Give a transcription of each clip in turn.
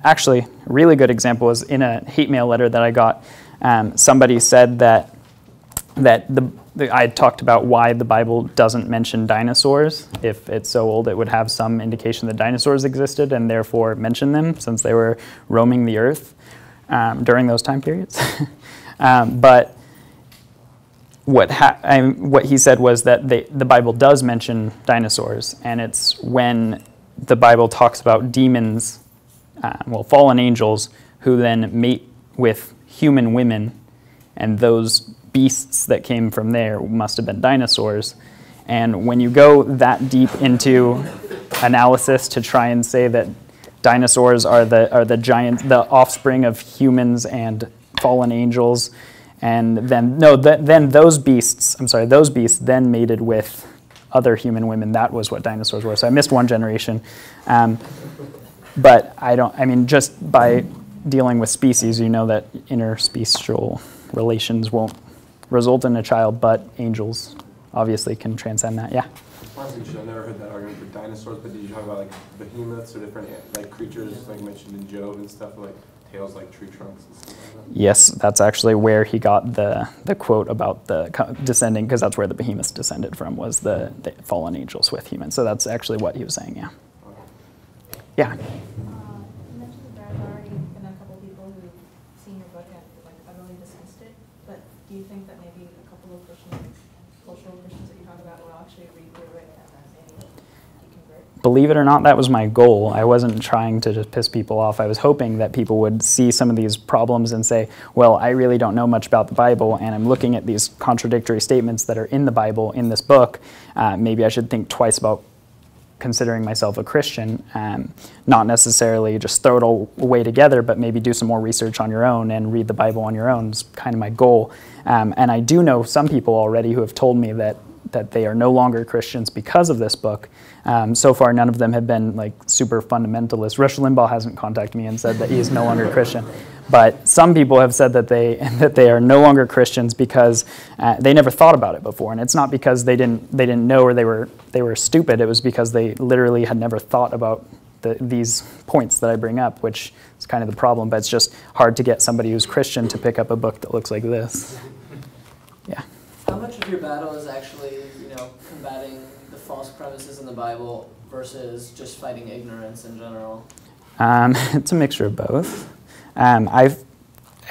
actually, a really good example was in a hate mail letter that I got. Somebody said that I had talked about why the Bible doesn't mention dinosaurs. If it's so old, it would have some indication that dinosaurs existed and therefore mention them since they were roaming the earth during those time periods. But what he said was that the Bible does mention dinosaurs, and it's when the Bible talks about demons, fallen angels, who then mate with human women, and those beasts that came from there must have been dinosaurs. And when you go that deep into analysis to try and say that dinosaurs are the giant, the offspring of humans and fallen angels, and then those beasts then mated with other human women. That was what dinosaurs were. So I missed one generation. But just by dealing with species, you know that interspecial relations won't result in a child, but angels obviously can transcend that. Yeah. I've never heard that argument for dinosaurs, but did you talk about like behemoths or different like creatures like mentioned in Job and stuff, like tails like tree trunks and stuff like that? Yes, that's actually where he got the quote about the descending, because that's where the behemoths descended from, was the fallen angels with humans. So that's actually what he was saying. Yeah. Yeah. You mentioned that there have already been a couple people who've seen your book and like utterly dismissed it, but do you think that maybe a couple of Christians, cultural Christians that you talk about, will actually read through it and maybe deconvert? Believe it or not, that was my goal. I wasn't trying to just piss people off. I was hoping that people would see some of these problems and say, well, I really don't know much about the Bible, and I'm looking at these contradictory statements that are in the Bible, in this book. Maybe I should think twice about considering myself a Christian, not necessarily just throw it all away together, but maybe do some more research on your own and read the Bible on your own is kind of my goal. And I do know some people already who have told me that they are no longer Christians because of this book. So far, none of them have been like super fundamentalists. Rush Limbaugh hasn't contacted me and said that he is no longer Christian. But some people have said that they are no longer Christians because they never thought about it before, and it's not because they didn't know or they were stupid. It was because they literally had never thought about these points that I bring up, which is kind of the problem. But it's just hard to get somebody who's Christian to pick up a book that looks like this. Yeah. How much of your battle is actually, combating the false premises in the Bible versus just fighting ignorance in general? It's a mixture of both. I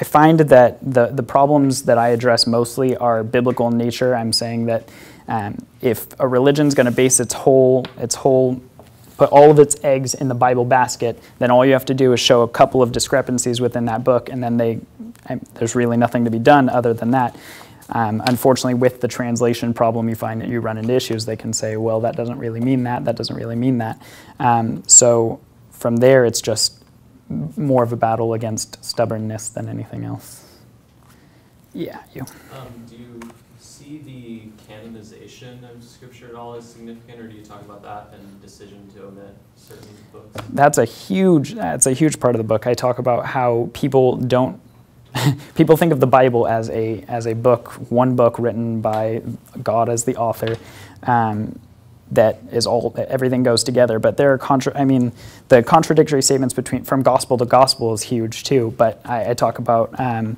find that the problems that I address mostly are biblical in nature. I'm saying that if a religion's going to base its whole put all of its eggs in the Bible basket, then all you have to do is show a couple of discrepancies within that book, and then there's really nothing to be done other than that. Unfortunately, with the translation problem, you find that you run into issues. They can say, well, that doesn't really mean that. That doesn't really mean that. So from there, it's just more of a battle against stubbornness than anything else. Yeah, you. Do you see the canonization of Scripture at all as significant, or do you talk about that and decision to omit certain books? That's a huge part of the book. I talk about how people think of the Bible as a book, one book written by God as the author. That is everything goes together, but there are the contradictory statements from gospel to gospel is huge too. But I talk about a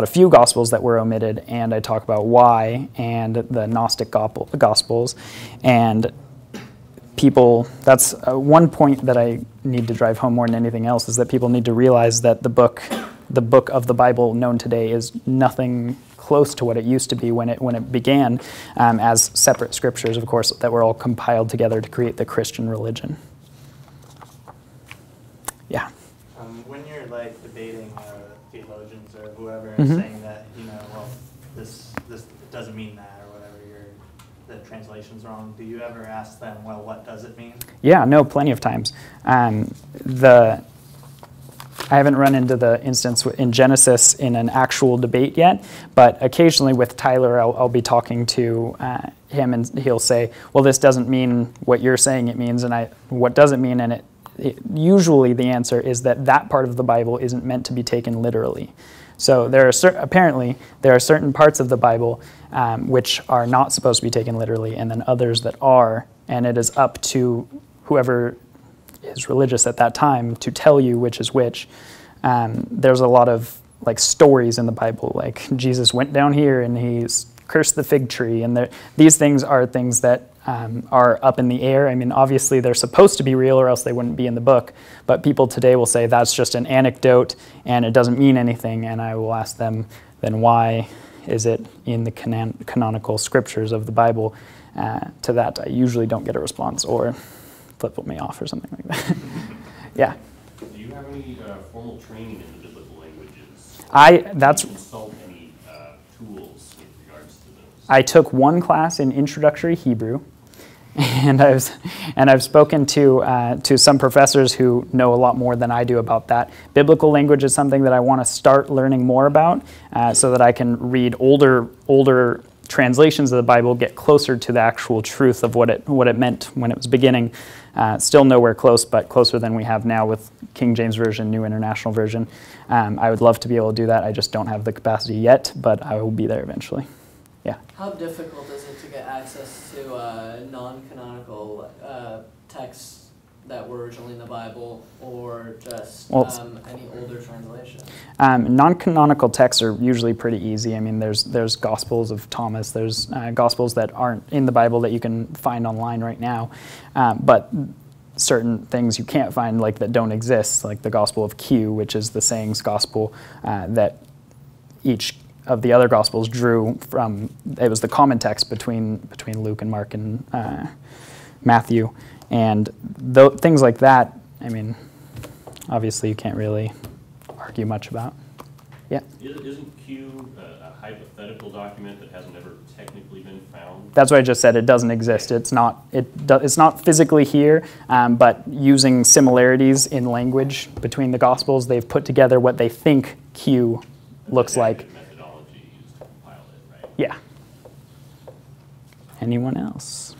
few gospels that were omitted, and I talk about why, and the Gnostic gospels, and people. That's one point that I need to drive home more than anything else, is that people need to realize that the book of the Bible known today is nothing close to what it used to be when it began as separate scriptures, of course, that were all compiled together to create the Christian religion. Yeah. When you're like debating theologians or whoever and saying that this doesn't mean that or whatever, the translation's wrong, do you ever ask them, well, what does it mean? Yeah, no, plenty of times. I haven't run into the instance in Genesis in an actual debate yet, but occasionally with Tyler, I'll be talking to him, and he'll say, well, this doesn't mean what you're saying it means, and what does it mean? And usually the answer is that part of the Bible isn't meant to be taken literally. So apparently there are certain parts of the Bible which are not supposed to be taken literally, and then others that are, and it is up to whoever is religious at that time to tell you which is which. There's a lot of like stories in the Bible, like Jesus went down here and he's cursed the fig tree, and these things are things that are up in the air. I mean, obviously they're supposed to be real or else they wouldn't be in the book, but people today will say that's just an anecdote and it doesn't mean anything, and I will ask them, then why is it in the canonical scriptures of the Bible? To that, I usually don't get a response or flip me off or something like that. Yeah. Do you have any formal training in the biblical languages? That's Do you consult any tools with regards to those? I took one class in introductory Hebrew, and I've spoken to some professors who know a lot more than I do about that. Biblical language is something that I want to start learning more about, so that I can read older translations of the Bible, get closer to the actual truth of what it meant when it was beginning. Still nowhere close, but closer than we have now with King James Version, New International Version. I would love to be able to do that. I just don't have the capacity yet, but I will be there eventually. Yeah. How difficult is it to get access to non-canonical texts that were originally in the Bible, or just any older translations? Non-canonical texts are usually pretty easy. I mean, there's Gospels of Thomas, there's Gospels that aren't in the Bible that you can find online right now, but certain things you can't find, like that don't exist, like the Gospel of Q, which is the sayings gospel that each of the other Gospels drew from. It was the common text between Luke and Mark and Matthew. And things like that, I mean, obviously you can't really argue much about. Yeah? Isn't Q a hypothetical document that hasn't ever technically been found? That's what I just said. It doesn't exist. It's not physically here, but using similarities in language between the Gospels, they've put together what they think Q looks like. Methodology used to compile it, right? Yeah. Anyone else?